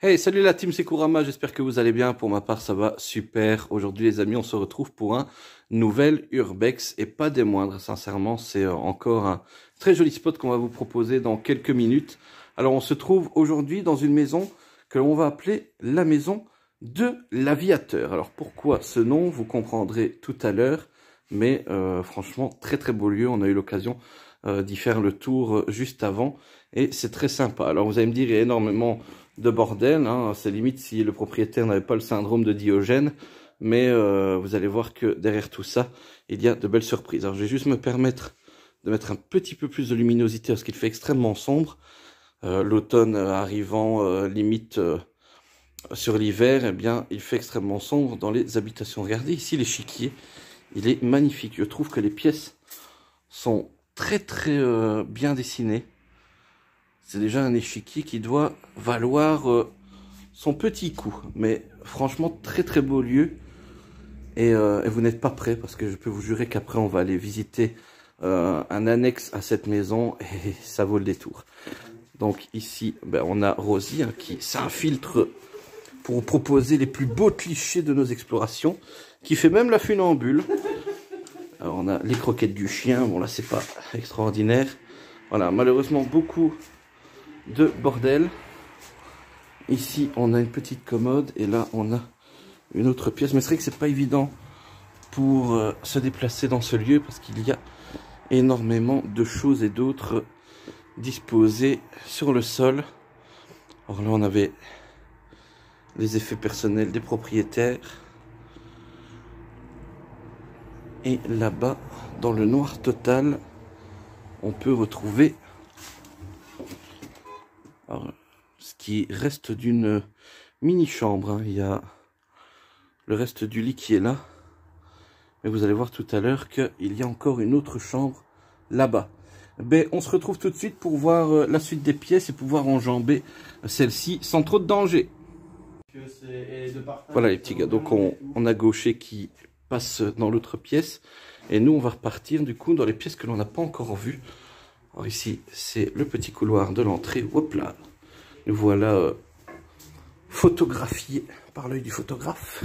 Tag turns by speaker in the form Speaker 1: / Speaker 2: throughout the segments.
Speaker 1: Hey, salut la team, c'est Kurama, j'espère que vous allez bien. Pour ma part, ça va super. Aujourd'hui, les amis, on se retrouve pour un nouvel Urbex et pas des moindres. Sincèrement, c'est encore un très joli spot qu'on va vous proposer dans quelques minutes. Alors, on se trouve aujourd'hui dans une maison que l'on va appeler la maison de l'aviateur. Alors, pourquoi ce nom, vous comprendrez tout à l'heure. Mais franchement, très très beau lieu. On a eu l'occasion d'y faire le tour juste avant et c'est très sympa. Alors, vous allez me dire, il y a énormément de bordel, hein. C'est limite si le propriétaire n'avait pas le syndrome de Diogène, mais vous allez voir que derrière tout ça, il y a de belles surprises. Alors je vais juste me permettre de mettre un petit peu plus de luminosité parce qu'il fait extrêmement sombre. L'automne arrivant limite sur l'hiver, eh bien il fait extrêmement sombre dans les habitations. Regardez ici l'échiquier, il est magnifique. Je trouve que les pièces sont très bien dessinées. C'est déjà un échiquier qui doit valoir son petit coup. Mais franchement, très beau lieu. Et vous n'êtes pas prêts parce que je peux vous jurer qu'après, on va aller visiter un annexe à cette maison. Et ça vaut le détour. Donc ici, ben, on a Rosie hein, qui s'infiltre pour vous proposer les plus beaux clichés de nos explorations. Qui fait même la funambule. Alors on a les croquettes du chien. Bon là, c'est pas extraordinaire. Voilà, malheureusement, beaucoup de bordel. Ici on a une petite commode et là on a une autre pièce, mais c'est vrai que c'est pas évident pour se déplacer dans ce lieu parce qu'il y a énormément de choses et d'autres disposées sur le sol. Alors là on avait les effets personnels des propriétaires et là-bas dans le noir total on peut retrouver ce qui reste d'une mini-chambre. Hein. Il y a le reste du lit qui est là. Mais vous allez voir tout à l'heure qu'il y a encore une autre chambre là-bas. Ben, on se retrouve tout de suite pour voir la suite des pièces et pouvoir enjamber celle-ci sans trop de danger. Voilà les petits gars. Donc on a Gaucher qui passe dans l'autre pièce. Et nous on va repartir du coup dans les pièces que l'on n'a pas encore vues. Alors ici, c'est le petit couloir de l'entrée. Hop là. Nous voilà photographiés par l'œil du photographe.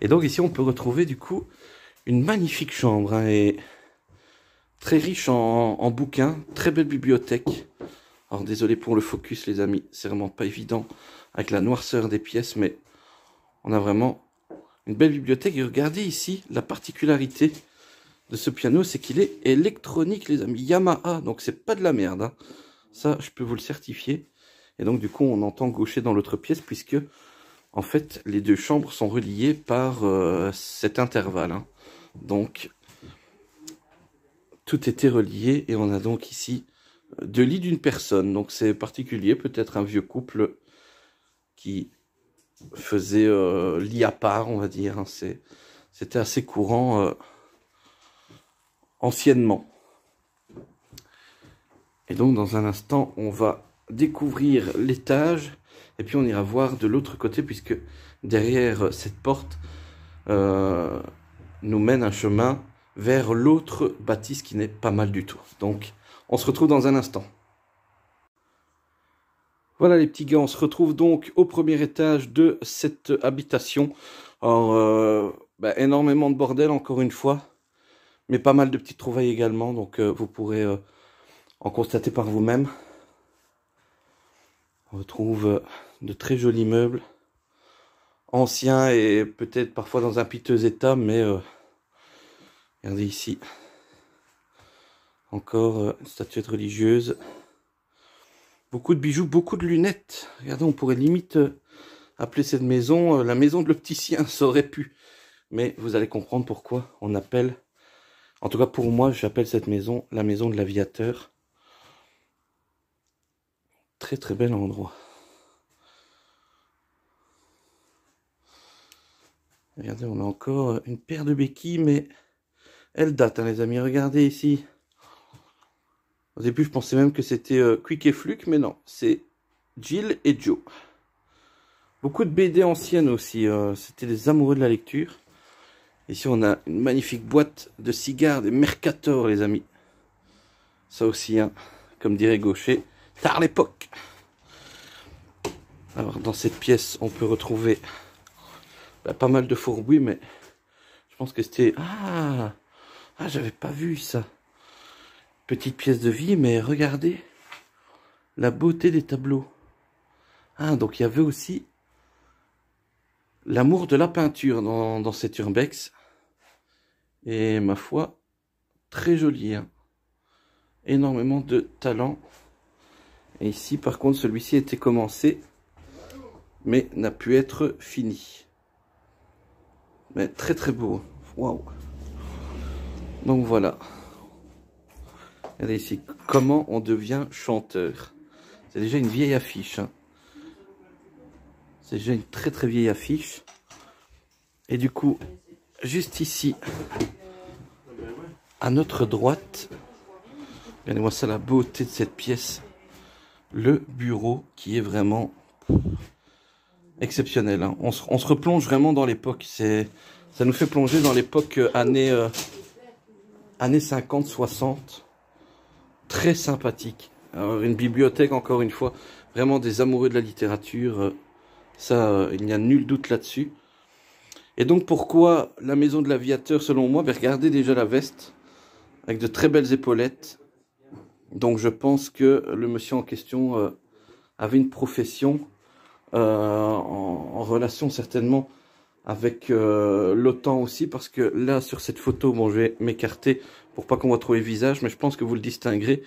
Speaker 1: Et donc ici, on peut retrouver du coup une magnifique chambre. Hein, et très riche en bouquins. Très belle bibliothèque. Alors désolé pour le focus les amis. C'est vraiment pas évident avec la noirceur des pièces. Mais on a vraiment une belle bibliothèque. Et regardez ici la particularité de ce piano, c'est qu'il est électronique les amis, Yamaha, donc c'est pas de la merde, hein. Ça je peux vous le certifier. Et donc du coup on entend Gaucher dans l'autre pièce puisque en fait les deux chambres sont reliées par cet intervalle, hein. Donc tout était relié et on a donc ici deux lits d'une personne, donc c'est particulier, peut-être un vieux couple qui faisait lit à part on va dire, hein. C'était assez courant anciennement. Et donc dans un instant on va découvrir l'étage et puis on ira voir de l'autre côté puisque derrière cette porte nous mène un chemin vers l'autre bâtisse qui n'est pas mal du tout. Donc on se retrouve dans un instant. Voilà les petits gars, on se retrouve donc au premier étage de cette habitation. Alors énormément de bordel encore une fois. Mais pas mal de petites trouvailles également, donc vous pourrez en constater par vous-même. On retrouve de très jolis meubles, anciens et peut-être parfois dans un piteux état, mais regardez ici, encore une statuette religieuse, beaucoup de bijoux, beaucoup de lunettes. Regardez, on pourrait limite appeler cette maison la maison de l'opticien, ça aurait pu. Mais vous allez comprendre pourquoi on appelle... En tout cas, pour moi, j'appelle cette maison la maison de l'aviateur. Très bel endroit. Regardez, on a encore une paire de béquilles, mais elle date, hein, les amis. Regardez ici. Au début, je pensais même que c'était Quick et Fluke, mais non. C'est Jill et Joe. Beaucoup de BD anciennes aussi. C'était des amoureux de la lecture. Ici, on a une magnifique boîte de cigares, des Mercator, les amis. Ça aussi, hein, comme dirait Gaucher, tard l'époque. Alors dans cette pièce, on peut retrouver pas mal de fourbouis, mais je pense que c'était... Ah, j'avais pas vu ça. Petite pièce de vie, mais regardez la beauté des tableaux. Ah, donc il y avait aussi l'amour de la peinture dans cet urbex. Et ma foi, très joli, hein. Énormément de talent. Et ici, par contre, celui-ci était commencé, mais n'a pu être fini. Mais très très beau. Waouh. Donc voilà. Regardez ici, comment on devient chanteur. C'est déjà une vieille affiche, hein. C'est déjà une très très vieille affiche. Et du coup, juste ici, à notre droite, regardez-moi ça, la beauté de cette pièce. Le bureau qui est vraiment exceptionnel, hein. On se replonge vraiment dans l'époque. Ça nous fait plonger dans l'époque années 50-60. Très sympathique. Alors, une bibliothèque, encore une fois, vraiment des amoureux de la littérature. Ça, il n'y a nul doute là-dessus. Et donc, pourquoi la maison de l'aviateur, selon moi? Regardez déjà la veste, avec de très belles épaulettes. Donc, je pense que le monsieur en question avait une profession en relation certainement avec l'OTAN aussi, parce que là, sur cette photo, bon, je vais m'écarter pour pas qu'on voit trop les visages, mais je pense que vous le distinguerez.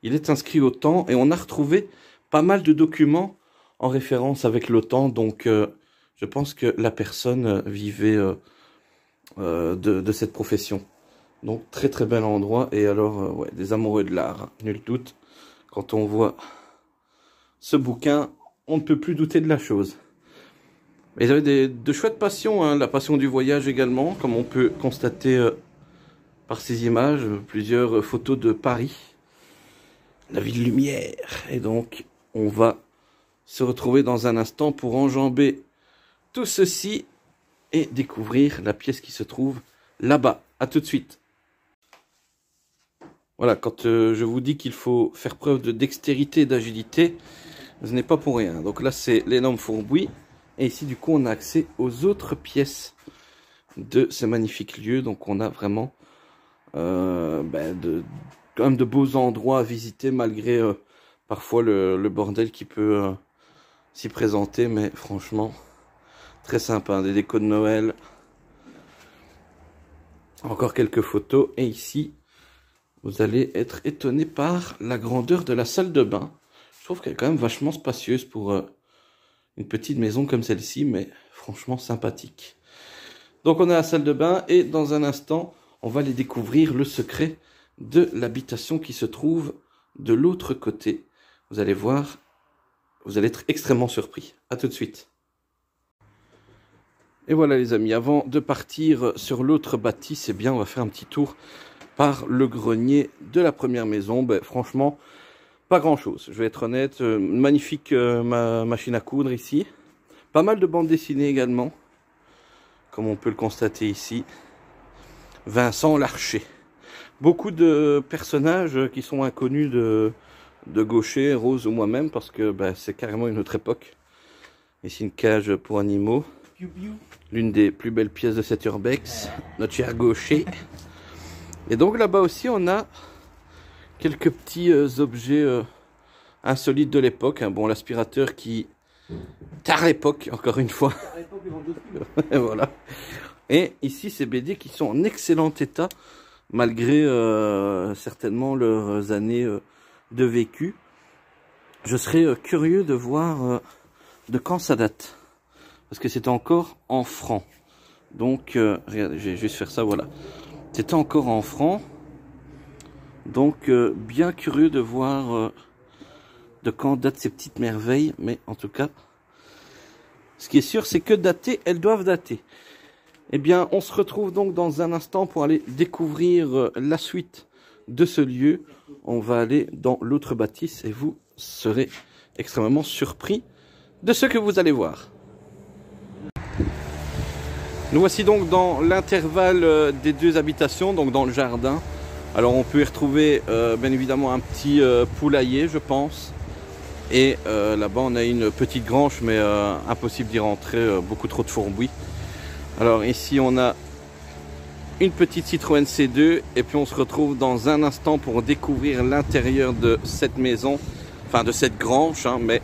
Speaker 1: Il est inscrit OTAN et on a retrouvé pas mal de documents en référence avec l'OTAN. Donc, je pense que la personne vivait de cette profession. Donc, très très bel endroit. Et alors, ouais, des amoureux de l'art, hein, nul doute. Quand on voit ce bouquin, on ne peut plus douter de la chose. Et ils avaient de chouettes passions, hein, la passion du voyage également, comme on peut constater par ces images, plusieurs photos de Paris, la ville lumière. Et donc, on va se retrouver dans un instant pour enjamber tout ceci et découvrir la pièce qui se trouve là-bas. À tout de suite. Voilà, quand je vous dis qu'il faut faire preuve de dextérité et d'agilité, ce n'est pas pour rien. Donc là, c'est l'énorme fourbouis. Et ici, du coup, on a accès aux autres pièces de ce magnifique lieu. Donc, on a vraiment quand même de beaux endroits à visiter, malgré parfois le bordel qui peut s'y présenter. Mais franchement, très sympa, hein, des décos de Noël. Encore quelques photos. Et ici, vous allez être étonné par la grandeur de la salle de bain. Je trouve qu'elle est quand même vachement spacieuse pour une petite maison comme celle-ci, mais franchement sympathique. Donc on a la salle de bain et dans un instant, on va aller découvrir le secret de l'habitation qui se trouve de l'autre côté. Vous allez voir, vous allez être extrêmement surpris. À tout de suite. Et voilà les amis, avant de partir sur l'autre bâtisse, eh bien on va faire un petit tour par le grenier de la première maison. Ben, franchement, pas grand chose, je vais être honnête. Magnifique machine à coudre ici. Pas mal de bandes dessinées également, comme on peut le constater ici. Vincent Larcher. Beaucoup de personnages qui sont inconnus de Gaucher, Rose ou moi-même, parce que ben, c'est carrément une autre époque. Ici une cage pour animaux. L'une des plus belles pièces de cet urbex, notre cher Gaucher. Et donc là-bas aussi on a quelques petits objets insolites de l'époque. Bon, l'aspirateur qui... Tard l'époque, encore une fois. Et voilà. Et ici, ces BD qui sont en excellent état, malgré certainement leurs années de vécu. Je serais curieux de voir de quand ça date. Parce que c'était encore en francs. Donc, regardez, je vais juste faire ça, voilà. C'était encore en francs. Donc, bien curieux de voir de quand datent ces petites merveilles. Mais en tout cas, ce qui est sûr, c'est que dater, elles doivent dater. Eh bien, on se retrouve donc dans un instant pour aller découvrir la suite de ce lieu. On va aller dans l'autre bâtisse et vous serez extrêmement surpris de ce que vous allez voir. Nous voici donc dans l'intervalle des deux habitations, donc dans le jardin. Alors on peut y retrouver bien évidemment un petit poulailler, je pense. Et là-bas, on a une petite grange, mais impossible d'y rentrer, beaucoup trop de fourbouilles. Alors ici, on a une petite Citroën C2 et puis on se retrouve dans un instant pour découvrir l'intérieur de cette maison, enfin de cette grange, hein, mais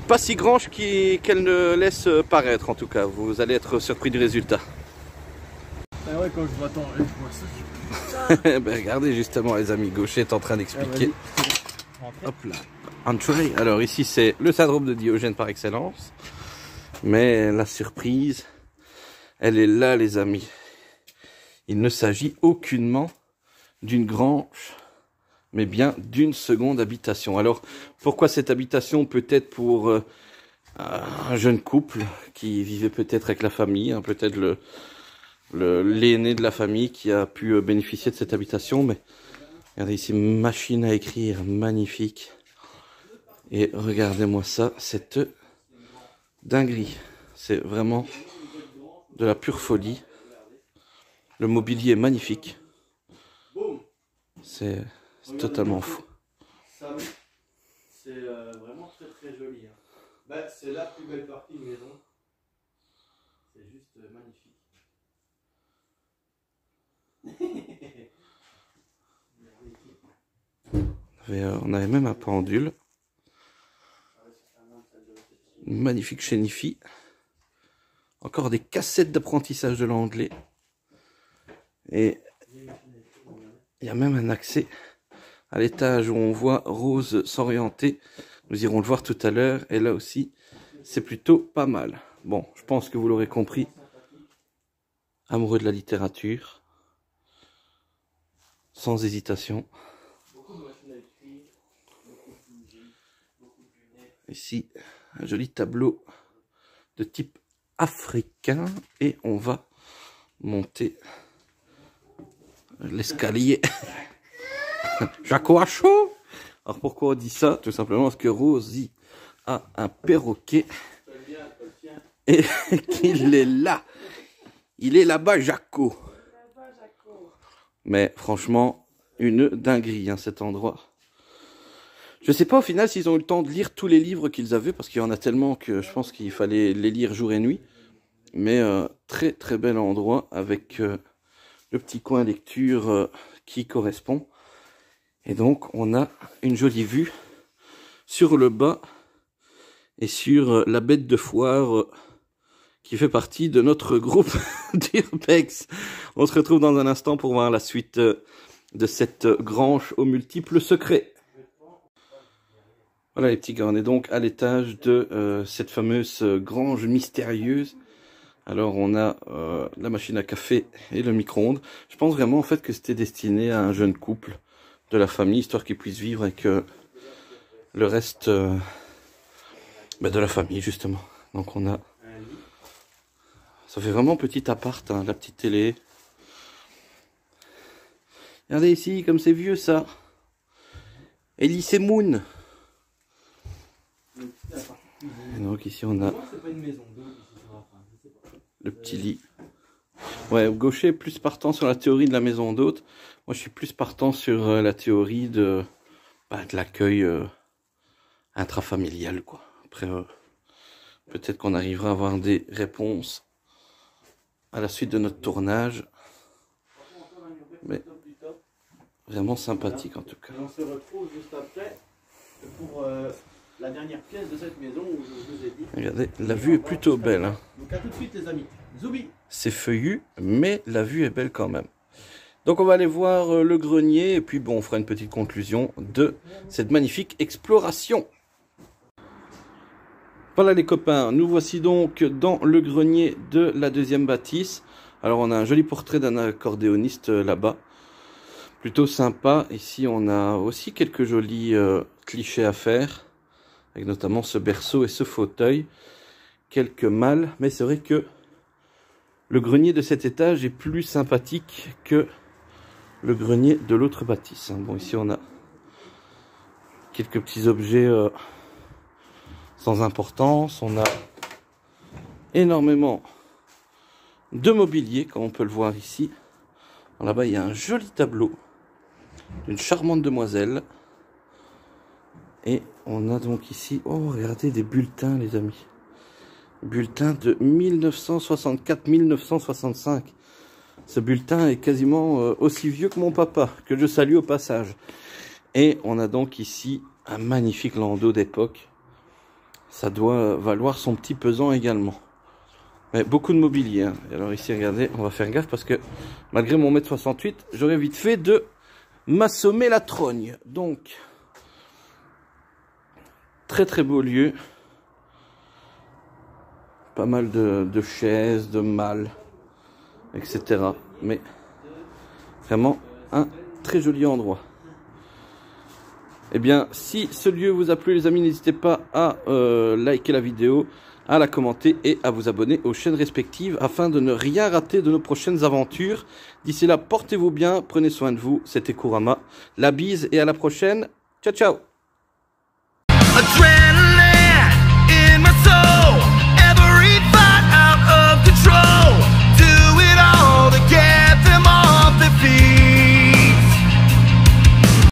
Speaker 1: pas si grange qu'elle ne laisse paraître en tout cas. Vous allez être surpris du résultat.
Speaker 2: Ah ouais, quand je vois ton, je vois ça.
Speaker 1: Ben, regardez justement les amis, Gaucher est en train d'expliquer. Hop là, entree. Alors ici c'est le syndrome de Diogène par excellence, mais la surprise, elle est là les amis. Il ne s'agit aucunement d'une grange, mais bien d'une seconde habitation. Alors, pourquoi cette habitation? Peut-être pour un jeune couple qui vivait peut-être avec la famille, hein, peut-être l'aîné de la famille qui a pu bénéficier de cette habitation. Mais regardez ici, machine à écrire, magnifique. Et regardez-moi ça, cette dinguerie. C'est vraiment de la pure folie. Le mobilier est magnifique. C'est totalement fou.
Speaker 2: Ça, c'est vraiment très très joli. Hein. Bah, c'est la plus belle partie de maison. C'est juste magnifique.
Speaker 1: On avait même un pendule. Une magnifique chénifie. Encore des cassettes d'apprentissage de l'anglais. Et il y a même un accès à l'étage où on voit Rose s'orienter. Nous irons le voir tout à l'heure. Et là aussi, c'est plutôt pas mal. Bon, je pense que vous l'aurez compris. Amoureux de la littérature. Sans hésitation. Ici, un joli tableau de type africain. Et on va monter l'escalier. Jaco a chaud. Alors pourquoi on dit ça? Tout simplement parce que Rosie a un perroquet et qu'il est là. Il est là-bas, Jaco. Mais franchement, une dinguerie, hein, cet endroit. Je sais pas au final s'ils ont eu le temps de lire tous les livres qu'ils avaient, parce qu'il y en a tellement que je pense qu'il fallait les lire jour et nuit. Mais très très bel endroit avec le petit coin lecture qui correspond. Et donc on a une jolie vue sur le bas et sur la bête de foire qui fait partie de notre groupe d'Urbex. On se retrouve dans un instant pour voir la suite de cette grange aux multiples secrets. Voilà les petits gars, on est donc à l'étage de cette fameuse grange mystérieuse. Alors on a la machine à café et le micro-ondes. Je pense vraiment en fait que c'était destiné à un jeune couple de la famille, histoire qu'ils puissent vivre avec le reste de la famille justement. Donc on a... Ça fait vraiment petit appart, hein, la petite télé. Regardez ici, comme c'est vieux ça. Elise Moon. Et donc ici on a le petit lit. Ouais, Gaucher est plus partant sur la théorie de la maison d'hôte. Moi je suis plus partant sur la théorie de l'accueil intrafamilial, quoi. Après, peut-être qu'on arrivera à avoir des réponses à la suite de notre tournage. Mais vraiment sympathique en tout cas.
Speaker 2: Et on se retrouve juste après pour la dernière pièce de cette maison où je vous ai dit.
Speaker 1: Regardez, la vue est plutôt belle. Hein.
Speaker 2: Donc à tout de suite les amis. Zoubi.
Speaker 1: C'est feuillu, mais la vue est belle quand même. Donc on va aller voir le grenier et puis bon, on fera une petite conclusion de cette magnifique exploration. Voilà les copains, nous voici donc dans le grenier de la deuxième bâtisse. Alors on a un joli portrait d'un accordéoniste là-bas, plutôt sympa. Ici on a aussi quelques jolis clichés à faire, avec notamment ce berceau et ce fauteuil, quelques malles. Mais c'est vrai que le grenier de cet étage est plus sympathique que le grenier de l'autre bâtisse. Bon, ici on a quelques petits objets sans importance. On a énormément de mobilier, comme on peut le voir ici. Là-bas, il y a un joli tableau d'une charmante demoiselle. Et on a donc ici, oh regardez, des bulletins les amis. Bulletin de 1964-1965. Ce bulletin est quasiment aussi vieux que mon papa, que je salue au passage. Et on a donc ici un magnifique landau d'époque. Ça doit valoir son petit pesant également. Mais beaucoup de mobilier. Hein. Et alors ici, regardez, on va faire gaffe parce que malgré mon 1m68, j'aurais vite fait de m'assommer la trogne. Donc, très très beau lieu. Pas mal de chaises, de malles, etc. Mais vraiment un très joli endroit. Eh bien, si ce lieu vous a plu les amis, n'hésitez pas à liker la vidéo, à la commenter et à vous abonner aux chaînes respectives afin de ne rien rater de nos prochaines aventures. D'ici là, portez-vous bien, prenez soin de vous, c'était Kurama. La bise et à la prochaine. Ciao, ciao!